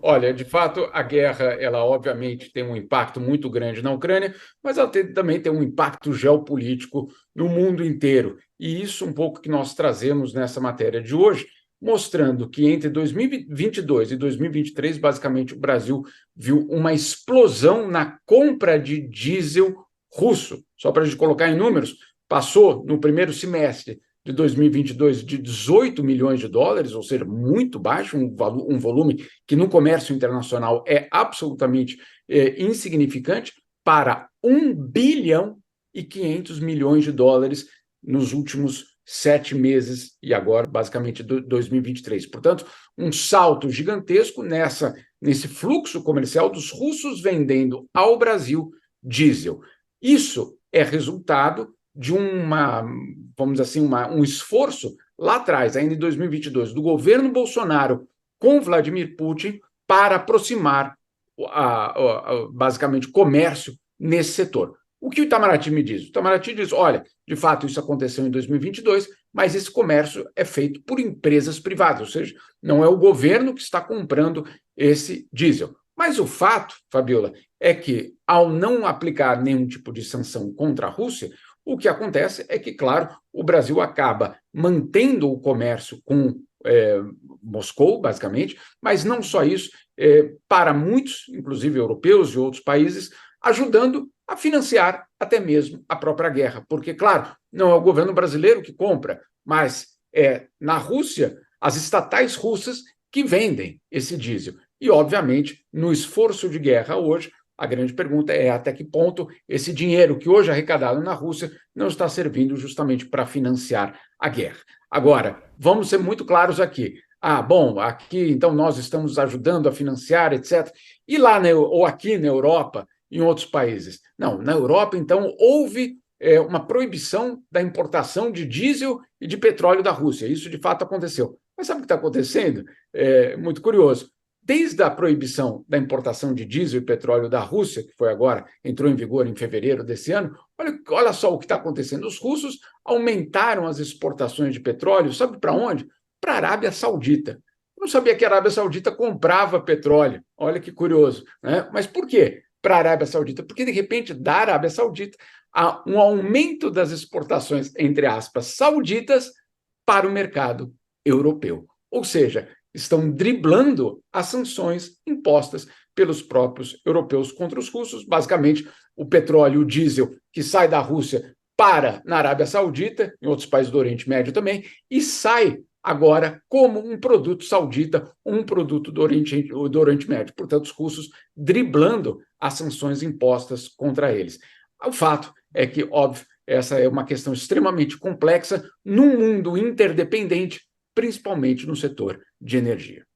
Olha, de fato, a guerra, ela obviamente tem um impacto muito grande na Ucrânia, mas ela também tem um impacto geopolítico no mundo inteiro. E isso um pouco que nós trazemos nessa matéria de hoje, mostrando que entre 2022 e 2023, basicamente, o Brasil viu uma explosão na compra de diesel russo. Só para a gente colocar em números, passou no primeiro semestre de 2022 de 18 milhões de dólares, ou seja, muito baixo, um volume que no comércio internacional é absolutamente insignificante, para 1 bilhão e 500 milhões de dólares nos últimos 7 meses e agora, basicamente, 2023. Portanto, um salto gigantesco nesse fluxo comercial dos russos vendendo ao Brasil diesel. Isso é resultado de vamos dizer assim, um esforço lá atrás, ainda em 2022, do governo Bolsonaro com Vladimir Putin para aproximar basicamente o comércio nesse setor. O que o Itamaraty me diz? O Itamaraty diz, olha, de fato isso aconteceu em 2022, mas esse comércio é feito por empresas privadas, ou seja, não é o governo que está comprando esse diesel. Mas o fato, Fabiola, é que ao não aplicar nenhum tipo de sanção contra a Rússia, o que acontece é que, claro, o Brasil acaba mantendo o comércio com Moscou, basicamente, mas não só isso, para muitos, inclusive europeus e outros países, ajudando a financiar até mesmo a própria guerra. Porque, claro, não é o governo brasileiro que compra, mas é na Rússia as estatais russas que vendem esse diesel. E, obviamente, no esforço de guerra hoje, a grande pergunta é até que ponto esse dinheiro que hoje é arrecadado na Rússia não está servindo justamente para financiar a guerra. Agora, vamos ser muito claros aqui. Ah, bom, aqui então nós estamos ajudando a financiar, etc. E lá, ou aqui na Europa, em outros países? Não, na Europa, então, houve uma proibição da importação de diesel e de petróleo da Rússia. Isso de fato aconteceu. Mas sabe o que está acontecendo? É muito curioso. Desde a proibição da importação de diesel e petróleo da Rússia, que foi agora, entrou em vigor em fevereiro desse ano, olha só o que está acontecendo. Os russos aumentaram as exportações de petróleo, sabe para onde? Para a Arábia Saudita. Eu não sabia que a Arábia Saudita comprava petróleo. Olha que curioso. Né? Mas por quê para a Arábia Saudita? Porque, de repente, da Arábia Saudita, há um aumento das exportações, entre aspas, sauditas para o mercado europeu. Ou seja, estão driblando as sanções impostas pelos próprios europeus contra os russos. Basicamente, o petróleo, o diesel que sai da Rússia para na Arábia Saudita, em outros países do Oriente Médio também, e sai agora como um produto saudita, um produto do Oriente Médio. Portanto, os russos driblando as sanções impostas contra eles. O fato é que, óbvio, essa é uma questão extremamente complexa num mundo interdependente, principalmente no setor de energia.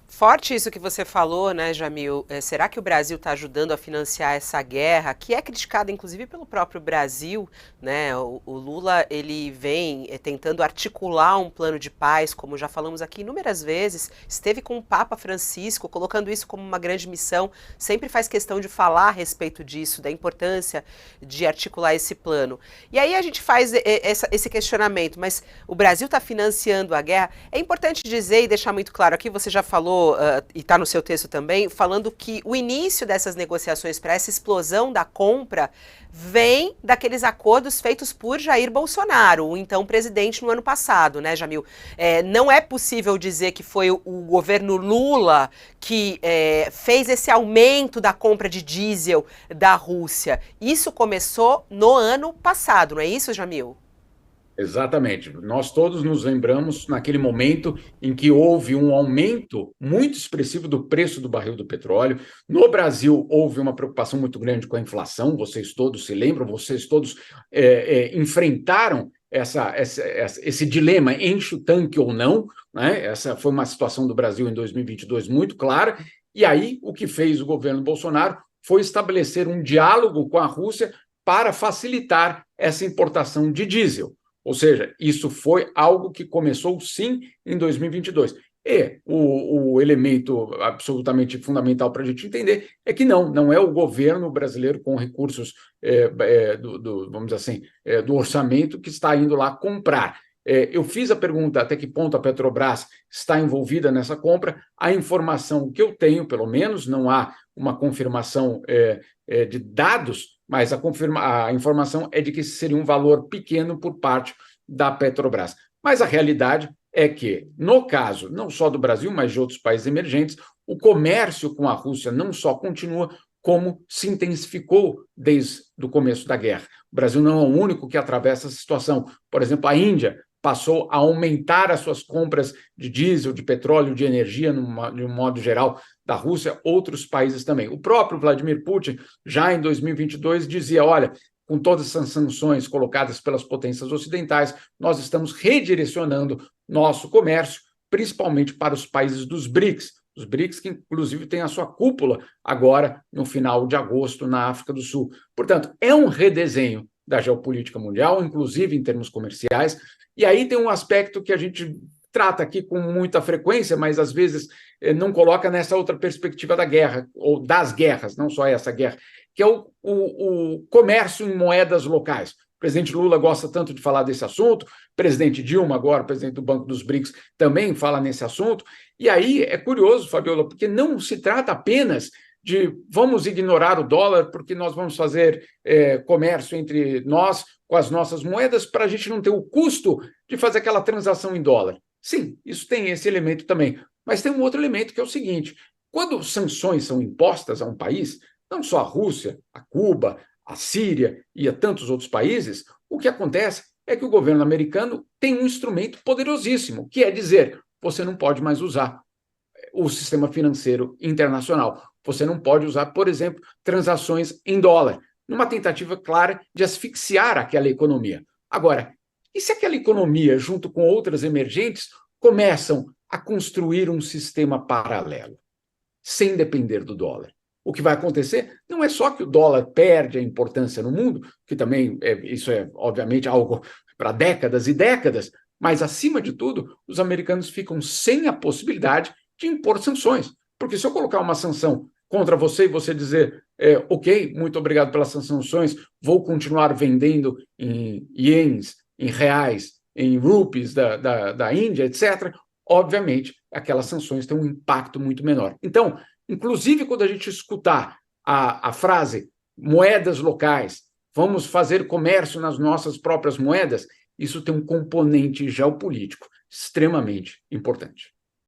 Forte isso que você falou, né, Jamil? Será que o Brasil está ajudando a financiar essa guerra, que é criticada inclusive pelo próprio Brasil, né? O Lula, ele vem tentando articular um plano de paz, como já falamos aqui inúmeras vezes, esteve com o Papa Francisco, colocando isso como uma grande missão, sempre faz questão de falar a respeito disso, da importância de articular esse plano. E aí a gente faz esse questionamento, mas o Brasil está financiando a guerra? É importante dizer e deixar muito claro aqui, você já falou e está no seu texto também, falando que o início dessas negociações para essa explosão da compra vem daqueles acordos feitos por Jair Bolsonaro, o então presidente, no ano passado, né, Jamil? Não é possível dizer que foi o governo Lula que fez esse aumento da compra de diesel da Rússia. Isso começou no ano passado, não é isso, Jamil? Exatamente. Nós todos nos lembramos naquele momento em que houve um aumento muito expressivo do preço do barril do petróleo. No Brasil, houve uma preocupação muito grande com a inflação. Vocês todos se lembram, vocês todos enfrentaram esse dilema: enche o tanque ou não. Né? Essa foi uma situação do Brasil em 2022 muito clara. E aí, o que fez o governo Bolsonaro foi estabelecer um diálogo com a Rússia para facilitar essa importação de diesel. Ou seja, isso foi algo que começou, sim, em 2022. E o elemento absolutamente fundamental para a gente entender é que não é o governo brasileiro com recursos, vamos dizer assim, do orçamento que está indo lá comprar. Eu fiz a pergunta até que ponto a Petrobras está envolvida nessa compra. A informação que eu tenho, pelo menos, não há uma confirmação de dados, mas a informação é de que esse seria um valor pequeno por parte da Petrobras. Mas a realidade é que, no caso não só do Brasil, mas de outros países emergentes, o comércio com a Rússia não só continua, como se intensificou desde o começo da guerra. O Brasil não é o único que atravessa essa situação. Por exemplo, a Índia passou a aumentar as suas compras de diesel, de petróleo, de energia, de um modo geral, da Rússia, outros países também. O próprio Vladimir Putin, já em 2022, dizia, olha, com todas essas sanções colocadas pelas potências ocidentais, nós estamos redirecionando nosso comércio, principalmente para os países dos BRICS, os BRICS que, inclusive, têm a sua cúpula agora, no final de agosto, na África do Sul. Portanto, é um redesenho da geopolítica mundial, inclusive em termos comerciais, e aí tem um aspecto que a gente trata aqui com muita frequência, mas às vezes não coloca nessa outra perspectiva da guerra, ou das guerras, não só essa guerra, que é o comércio em moedas locais. O presidente Lula gosta tanto de falar desse assunto, o presidente Dilma, agora presidente do Banco dos BRICS, também fala nesse assunto, e aí é curioso, Fabiola, porque não se trata apenas de vamos ignorar o dólar porque nós vamos fazer comércio entre nós com as nossas moedas para a gente não ter o custo de fazer aquela transação em dólar. Sim, isso tem esse elemento também. Mas tem um outro elemento que é o seguinte: quando sanções são impostas a um país, não só a Rússia, a Cuba, a Síria e a tantos outros países, o que acontece é que o governo americano tem um instrumento poderosíssimo, que é dizer, você não pode mais usar o sistema financeiro internacional. Você não pode usar, por exemplo, transações em dólar, numa tentativa clara de asfixiar aquela economia. Agora, e se aquela economia, junto com outras emergentes, começam a construir um sistema paralelo, sem depender do dólar? O que vai acontecer não é só que o dólar perde a importância no mundo, que também isso é, obviamente, algo para décadas e décadas, mas, acima de tudo, os americanos ficam sem a possibilidade de impor sanções. Porque se eu colocar uma sanção contra você e você dizer, ok, muito obrigado pelas sanções, vou continuar vendendo em ienes, em reais, em rupees da Índia, etc., obviamente, aquelas sanções têm um impacto muito menor. Então, inclusive quando a gente escutar a frase moedas locais, vamos fazer comércio nas nossas próprias moedas, isso tem um componente geopolítico extremamente importante.